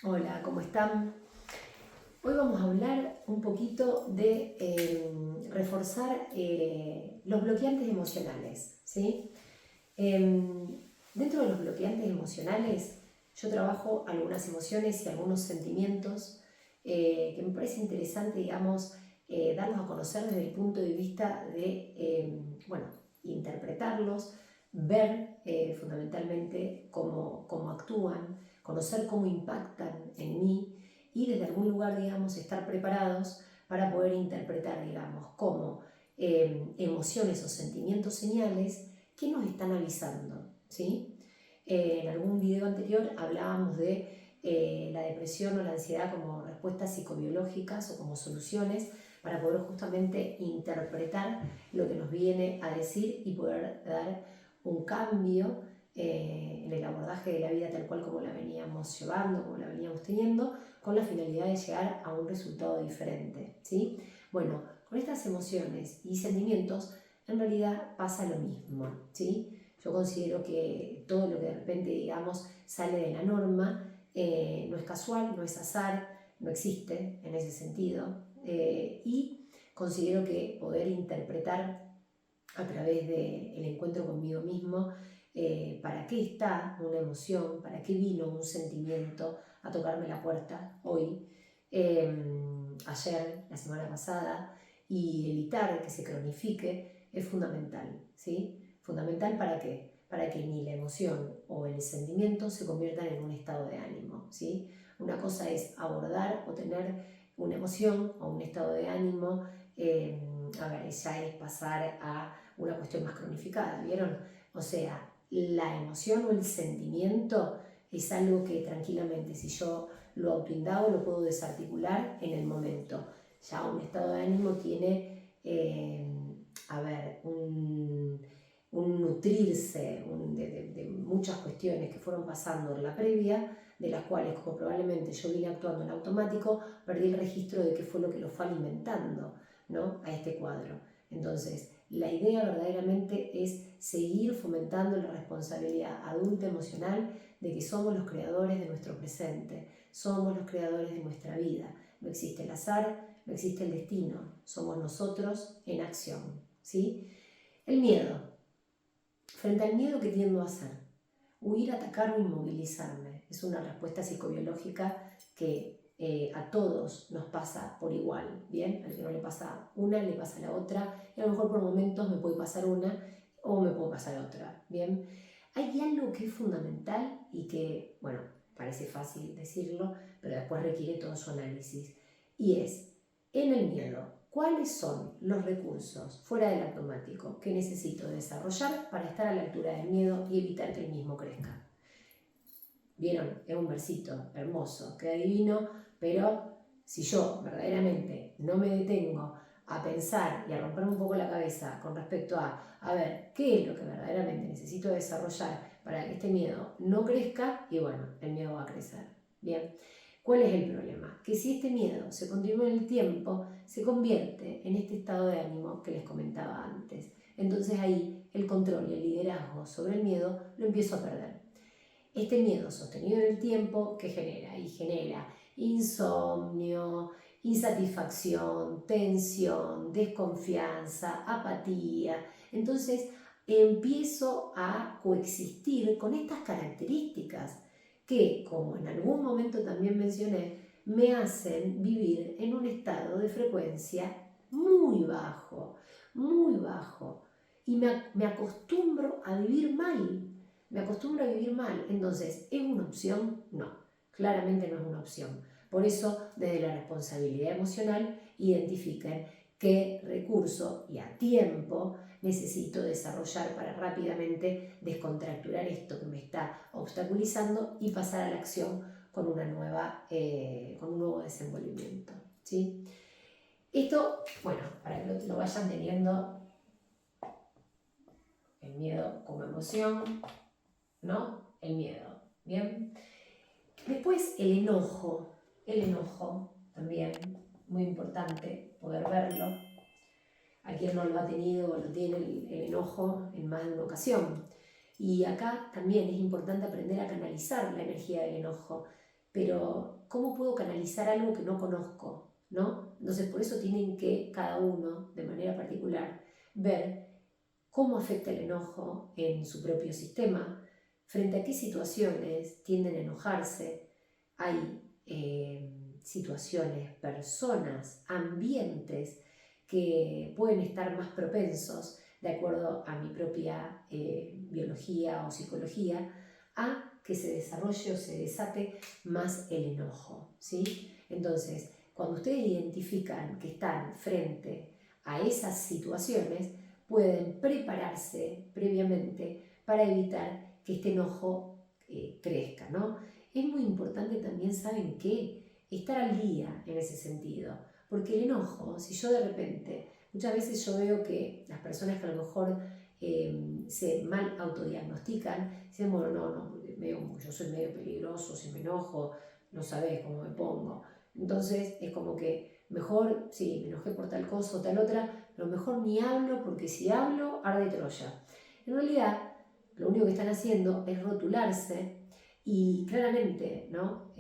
Hola, ¿cómo están? Hoy vamos a hablar un poquito de reforzar los bloqueantes emocionales, ¿sí? Dentro de los bloqueantes emocionales, yo trabajo algunas emociones y algunos sentimientos que me parece interesante, digamos, darlos a conocer desde el punto de vista de, interpretarlos, ver fundamentalmente cómo actúan, conocer cómo impactan en mí y desde algún lugar, digamos, estar preparados para poder interpretar, digamos, como emociones o sentimientos señales que nos están avisando, ¿sí? En algún video anterior hablábamos de la depresión o la ansiedad como respuestas psicobiológicas o como soluciones para poder justamente interpretar lo que nos viene a decir y poder dar un cambio en el abordaje de la vida tal cual como la veníamos llevando, como la veníamos teniendo, con la finalidad de llegar a un resultado diferente, ¿sí? Bueno, con estas emociones y sentimientos en realidad pasa lo mismo, ¿sí? Yo considero que todo lo que de repente, digamos, sale de la norma no es casual, no es azar, no existe en ese sentido, y considero que poder interpretar a través del encuentro conmigo mismo para qué está una emoción, para qué vino un sentimiento a tocarme la puerta hoy, ayer, la semana pasada, y evitar que se cronifique es fundamental, ¿sí? ¿Fundamental para qué? Para que ni la emoción o el sentimiento se conviertan en un estado de ánimo, ¿sí? Una cosa es abordar o tener una emoción o un estado de ánimo, ya es pasar a una cuestión más cronificada, ¿vieron? O sea, la emoción o el sentimiento es algo que tranquilamente, si yo lo autoindago, lo puedo desarticular en el momento. Ya un estado de ánimo tiene, un nutrirse de muchas cuestiones que fueron pasando en la previa, de las cuales, como probablemente yo vine actuando en automático, perdí el registro de qué fue lo que lo fue alimentando, ¿no?, a este cuadro. Entonces, la idea verdaderamente es seguir fomentando la responsabilidad adulta emocional de que somos los creadores de nuestro presente, somos los creadores de nuestra vida. No existe el azar, no existe el destino, somos nosotros en acción, ¿sí? El miedo. Frente al miedo, ¿qué tiendo a hacer? Huir, atacar o inmovilizarme. Es una respuesta psicobiológica que a todos nos pasa por igual, ¿bien? Al que no le pasa una, le pasa la otra, y a lo mejor por momentos me puede pasar una o me puede pasar otra, ¿bien? Hay algo que es fundamental y que, bueno, parece fácil decirlo, pero después requiere todo su análisis, y es, en el miedo, ¿cuáles son los recursos fuera del automático que necesito desarrollar para estar a la altura del miedo y evitar que el mismo crezca? ¿Vieron? Es un versito hermoso, queda divino, pero si yo verdaderamente no me detengo a pensar y a romper un poco la cabeza con respecto a ver qué es lo que verdaderamente necesito desarrollar para que este miedo no crezca, y bueno, el miedo va a crecer. Bien, ¿cuál es el problema? Que si este miedo se continúa en el tiempo, se convierte en este estado de ánimo que les comentaba antes. Entonces ahí el control y el liderazgo sobre el miedo lo empiezo a perder. Este miedo sostenido en el tiempo, ¿qué genera? Y genera insomnio, insatisfacción, tensión, desconfianza, apatía. Entonces empiezo a coexistir con estas características que, como en algún momento también mencioné, me hacen vivir en un estado de frecuencia muy bajo, muy bajo. Y me acostumbro a vivir mal. Me acostumbro a vivir mal. Entonces, ¿es una opción? No, claramente no es una opción. Por eso, desde la responsabilidad emocional, identifiquen qué recurso y a tiempo necesito desarrollar para rápidamente descontracturar esto que me está obstaculizando y pasar a la acción con un nuevo desenvolvimiento, ¿sí? Esto, bueno, para que lo vayan teniendo, el miedo como emoción, ¿no? El miedo, ¿bien? Después el enojo también, muy importante poder verlo. A quien no lo ha tenido o lo tiene el enojo en más de una ocasión. Y acá también es importante aprender a canalizar la energía del enojo. pero ¿cómo puedo canalizar algo que no conozco? ¿No? Entonces, por eso tienen que cada uno, de manera particular, ver cómo afecta el enojo en su propio sistema, frente a qué situaciones tienden a enojarse. Hay situaciones, personas, ambientes que pueden estar más propensos, de acuerdo a mi propia biología o psicología, a que se desarrolle o se desate más el enojo, ¿sí? Entonces, cuando ustedes identifican que están frente a esas situaciones, pueden prepararse previamente para evitar que este enojo crezca, ¿no? Es muy importante también, ¿saben qué? Estar al día en ese sentido, porque el enojo, si yo de repente, muchas veces yo veo que las personas que a lo mejor se mal autodiagnostican, dicen, bueno, yo soy medio peligroso, si me enojo, no sabes cómo me pongo. Entonces es como que mejor, sí, me enojé por tal cosa o tal otra, pero mejor ni hablo porque si hablo, arde Troya. En realidad, lo único que están haciendo es rotularse y claramente, ¿no?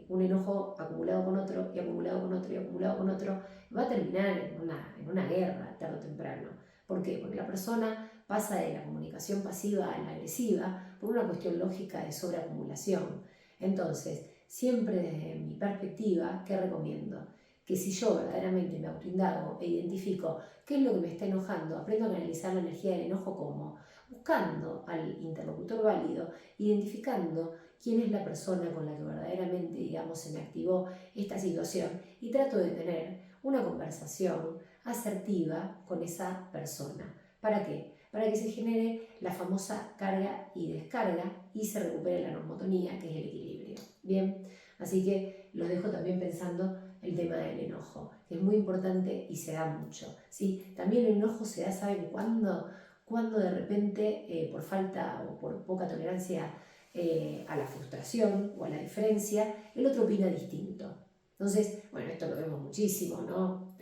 Un enojo acumulado con otro y acumulado con otro y acumulado con otro va a terminar en una guerra tarde o temprano. ¿Por qué? Porque la persona pasa de la comunicación pasiva a la agresiva por una cuestión lógica de sobreacumulación. Entonces, siempre desde mi perspectiva, ¿qué recomiendo? Que si yo verdaderamente me autoindago e identifico qué es lo que me está enojando, aprendo a canalizar la energía del enojo como buscando al interlocutor válido, identificando quién es la persona con la que verdaderamente, digamos, se me activó esta situación y trato de tener una conversación asertiva con esa persona. ¿Para qué? Para que se genere la famosa carga y descarga y se recupere la normotonía, que es el equilibrio. Bien, así que los dejo también pensando el tema del enojo, que es muy importante y se da mucho, ¿sí? También el enojo se da, ¿saben cuándo? Cuando de repente, por falta o por poca tolerancia a la frustración o a la diferencia, el otro opina distinto. Entonces, bueno, esto lo vemos muchísimo, ¿no?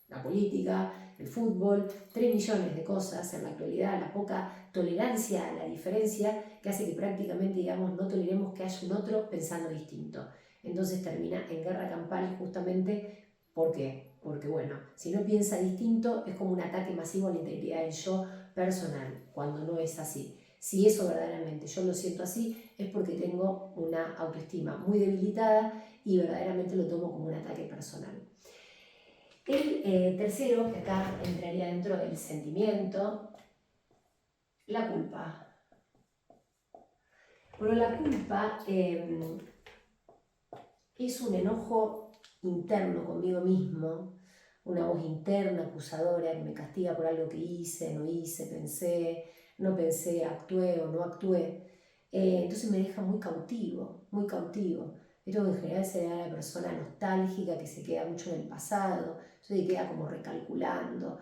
La política, el fútbol, 3 millones de cosas en la actualidad, la poca tolerancia a la diferencia que hace que prácticamente, digamos, no toleremos que haya un otro pensando distinto. Entonces termina en guerra campal justamente. ¿Por qué? Porque, bueno, si no piensa distinto es como un ataque masivo a la integridad del yo personal, cuando no es así. Si eso verdaderamente yo lo siento así, es porque tengo una autoestima muy debilitada y verdaderamente lo tomo como un ataque personal. El tercero, que acá entraría dentro del sentimiento, la culpa. Bueno, la culpa es un enojo interno conmigo mismo, una voz interna acusadora que me castiga por algo que hice, no hice, pensé, no pensé, actué o no actué. Entonces me deja muy cautivo, muy cautivo. Esto en general se da a la persona nostálgica que se queda mucho en el pasado, se queda como recalculando.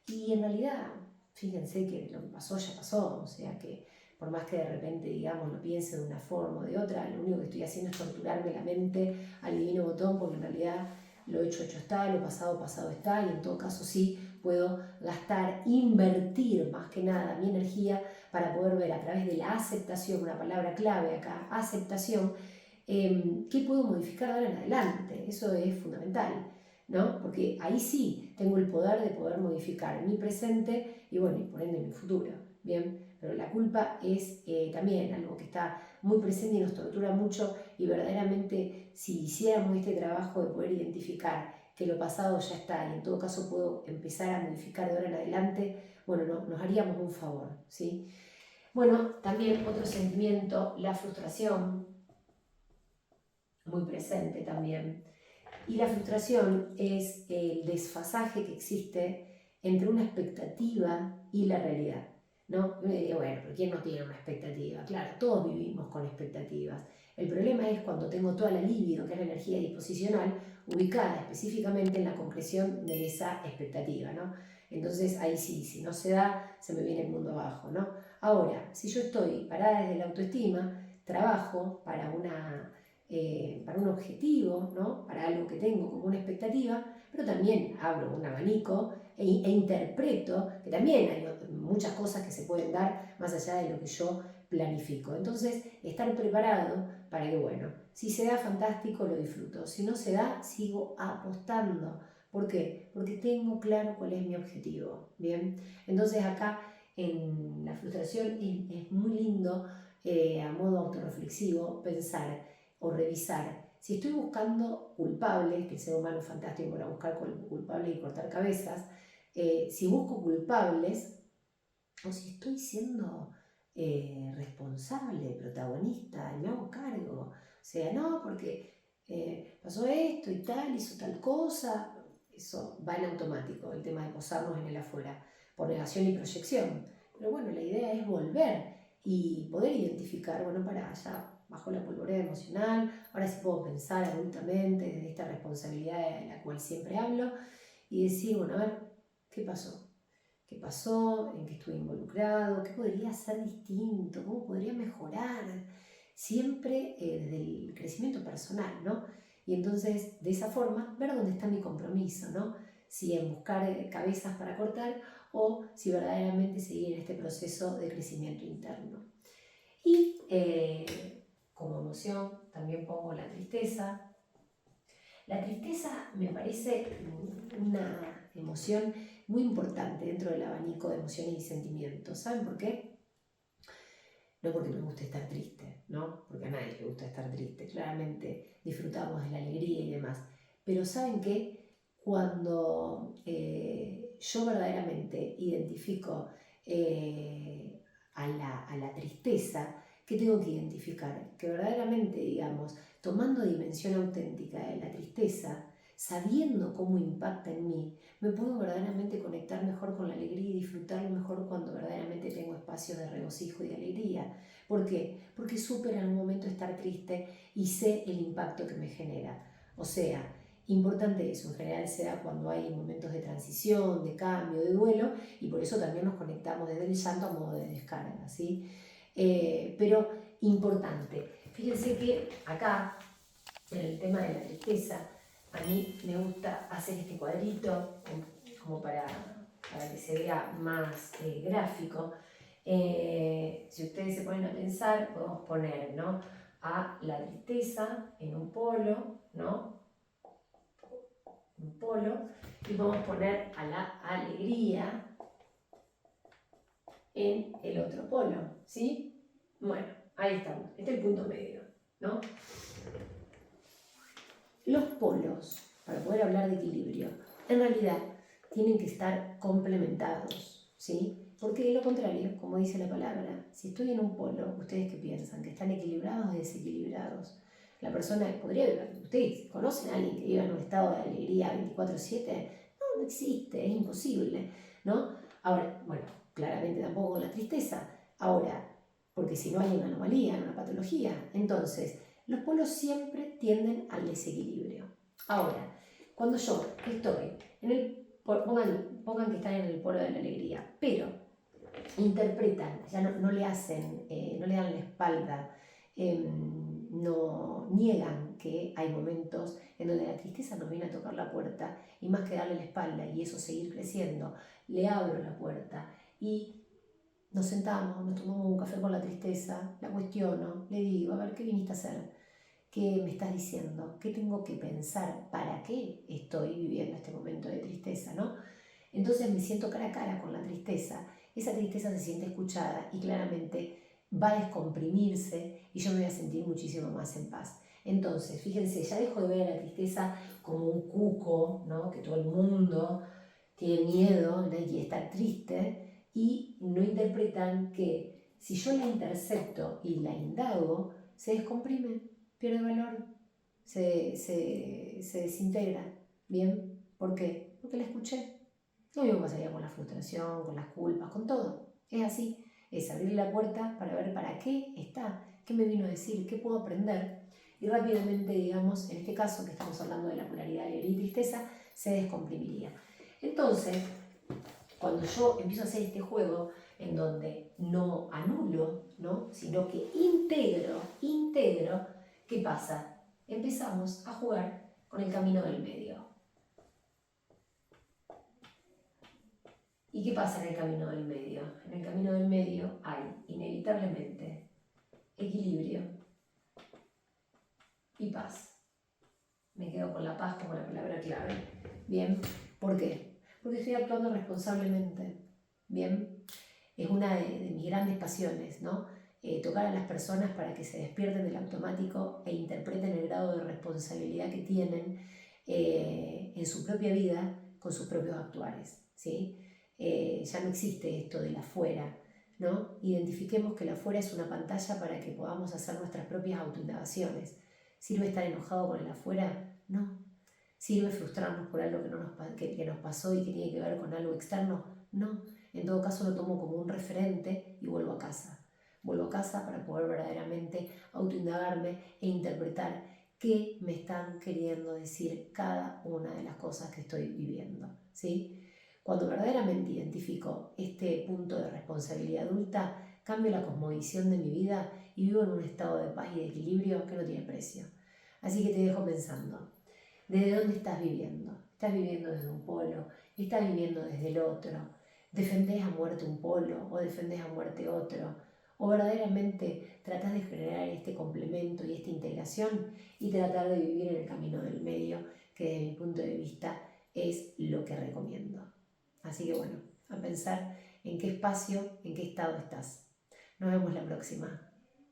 Y en realidad, fíjense que lo que pasó ya pasó, o sea que por más que de repente, digamos, lo piense de una forma o de otra, lo único que estoy haciendo es torturarme la mente al divino botón, porque en realidad lo hecho está, lo pasado pasado está, y en todo caso sí puedo gastar, invertir más que nada mi energía para poder ver a través de la aceptación, una palabra clave acá, aceptación, qué puedo modificar de ahora en adelante. Eso es fundamental, ¿no? Porque ahí sí tengo el poder de poder modificar mi presente y, bueno, y por ende mi futuro, ¿bien? Pero la culpa es también algo que está muy presente y nos tortura mucho, y verdaderamente si hiciéramos este trabajo de poder identificar que lo pasado ya está y en todo caso puedo empezar a modificar de ahora en adelante, bueno, nos haríamos un favor, ¿sí? Bueno, también otro sentimiento, la frustración, muy presente también. Y la frustración es el desfasaje que existe entre una expectativa y la realidad, ¿no? Yo me diría, bueno, pero ¿quién no tiene una expectativa? Claro, todos vivimos con expectativas. El problema es cuando tengo toda la libido, que es la energía disposicional, ubicada específicamente en la concreción de esa expectativa, ¿no? Entonces ahí sí, si no se da, se me viene el mundo abajo, ¿no? Ahora, si yo estoy parada desde la autoestima, trabajo para un objetivo, ¿no? Para algo que tengo como una expectativa, pero también abro un abanico e interpreto que también hay muchas cosas que se pueden dar más allá de lo que yo planifico. Entonces, estar preparado para que, bueno, si se da, fantástico, lo disfruto. Si no se da, sigo apostando. ¿Por qué? Porque tengo claro cuál es mi objetivo. Bien, entonces acá en la frustración es muy lindo, a modo autorreflexivo, pensar o revisar si estoy buscando culpables, que el ser humano es fantástico para buscar culpables y cortar cabezas, si busco culpables o si estoy siendo responsable, protagonista, y me hago cargo. O sea, no, porque pasó esto y tal, hizo tal cosa. Eso va en automático, el tema de posarnos en el afuera, por negación y proyección. Pero bueno, la idea es volver y poder identificar, bueno, para allá, bajo la polvoreda emocional, ahora sí puedo pensar adultamente desde esta responsabilidad de la cual siempre hablo y decir, bueno, a ver, ¿qué pasó? ¿Qué pasó? ¿En qué estuve involucrado? ¿Qué podría hacer distinto? ¿Cómo podría mejorar? Siempre desde el crecimiento personal, ¿no? Y entonces, de esa forma, ver dónde está mi compromiso, ¿no? Si en buscar cabezas para cortar o si verdaderamente seguir en este proceso de crecimiento interno. Y como emoción también pongo la tristeza. La tristeza me parece una emoción muy importante dentro del abanico de emociones y sentimientos. ¿Saben por qué? No porque me guste estar triste, ¿no? Porque a nadie le gusta estar triste. Claramente disfrutamos de la alegría y demás. Pero ¿saben qué? Cuando yo verdaderamente identifico a la tristeza, ¿qué tengo que identificar? Que verdaderamente, digamos, tomando dimensión auténtica de la tristeza, sabiendo cómo impacta en mí, me puedo verdaderamente conectar mejor con la alegría y disfrutarlo mejor cuando verdaderamente tengo espacios de regocijo y de alegría. ¿Por qué? Porque supe en algún momento estar triste y sé el impacto que me genera. O sea, importante eso, en general se da cuando hay momentos de transición, de cambio, de duelo, y por eso también nos conectamos desde el llanto a modo de descarga, ¿sí? Pero importante, fíjense que acá, en el tema de la tristeza, a mí me gusta hacer este cuadrito como para que se vea más gráfico. Si ustedes se ponen a pensar, podemos poner, ¿no?, a la tristeza en un polo, ¿no? Un polo, y podemos poner a la alegría en el otro polo, ¿sí? Bueno, ahí estamos, este es el punto medio, ¿no? Los polos, para poder hablar de equilibrio, en realidad tienen que estar complementados, ¿sí? Porque de lo contrario, como dice la palabra, si estoy en un polo, ¿ustedes qué piensan? ¿Que están equilibrados o desequilibrados? La persona podría vivir, ¿ustedes conocen a alguien que viva en un estado de alegría 24/7? No, no existe, es imposible, ¿no? Ahora, bueno, claramente tampoco la tristeza. Ahora, porque si no hay una anomalía, una patología, entonces los polos siempre tienden al desequilibrio. Ahora, cuando yo estoy en el, pongan que están en el polo de la alegría, pero interpretan, ya no le hacen, no le dan la espalda, no niegan que hay momentos en donde la tristeza nos viene a tocar la puerta y más que darle la espalda y eso seguir creciendo, le abro la puerta y nos sentamos, nos tomamos un café con la tristeza, la cuestiono, le digo, a ver, ¿qué viniste a hacer? ¿Qué me estás diciendo? ¿Qué tengo que pensar? ¿Para qué estoy viviendo este momento de tristeza, no? Entonces me siento cara a cara con la tristeza. Esa tristeza se siente escuchada y claramente va a descomprimirse y yo me voy a sentir muchísimo más en paz. Entonces, fíjense, ya dejo de ver a la tristeza como un cuco, ¿no?, que todo el mundo tiene miedo y está triste, y no interpretan que si yo la intercepto y la indago, se descomprime, pierde valor, se desintegra. ¿Bien? ¿Por qué? Porque la escuché. Lo mismo pasaría con la frustración, con las culpas, con todo. Es así, es abrir la puerta para ver para qué está, qué me vino a decir, qué puedo aprender. Y rápidamente, digamos, en este caso que estamos hablando de la polaridad alegría y tristeza, se descomprimiría. Entonces, cuando yo empiezo a hacer este juego en donde no anulo, ¿no?, sino que integro, ¿qué pasa? Empezamos a jugar con el camino del medio. ¿Y qué pasa en el camino del medio? En el camino del medio hay, inevitablemente, equilibrio y paz. Me quedo con la paz como la palabra clave. Bien, ¿por qué? Porque estoy actuando responsablemente. Bien, es una de mis grandes pasiones, ¿no? Tocar a las personas para que se despierten del automático e interpreten el grado de responsabilidad que tienen en su propia vida con sus propios actuares, ¿sí? Ya no existe esto del afuera, ¿no? Identifiquemos que el afuera es una pantalla para que podamos hacer nuestras propias autoindagaciones. ¿Sirve estar enojado con el afuera? No. ¿Sirve frustrarnos por algo que nos pasó y que tiene que ver con algo externo? No. En todo caso lo tomo como un referente y vuelvo a casa. Vuelvo a casa para poder verdaderamente autoindagarme e interpretar qué me están queriendo decir cada una de las cosas que estoy viviendo, ¿sí? Cuando verdaderamente identifico este punto de responsabilidad adulta, cambio la cosmovisión de mi vida y vivo en un estado de paz y de equilibrio que no tiene precio. Así que te dejo pensando, ¿desde dónde estás viviendo? ¿Estás viviendo desde un polo? ¿Estás viviendo desde el otro? ¿Defendés a muerte un polo o defendés a muerte otro? ¿O verdaderamente tratás de generar este complemento y esta integración y tratar de vivir en el camino del medio, que desde mi punto de vista es lo que recomiendo? Así que bueno, a pensar en qué espacio, en qué estado estás. Nos vemos la próxima.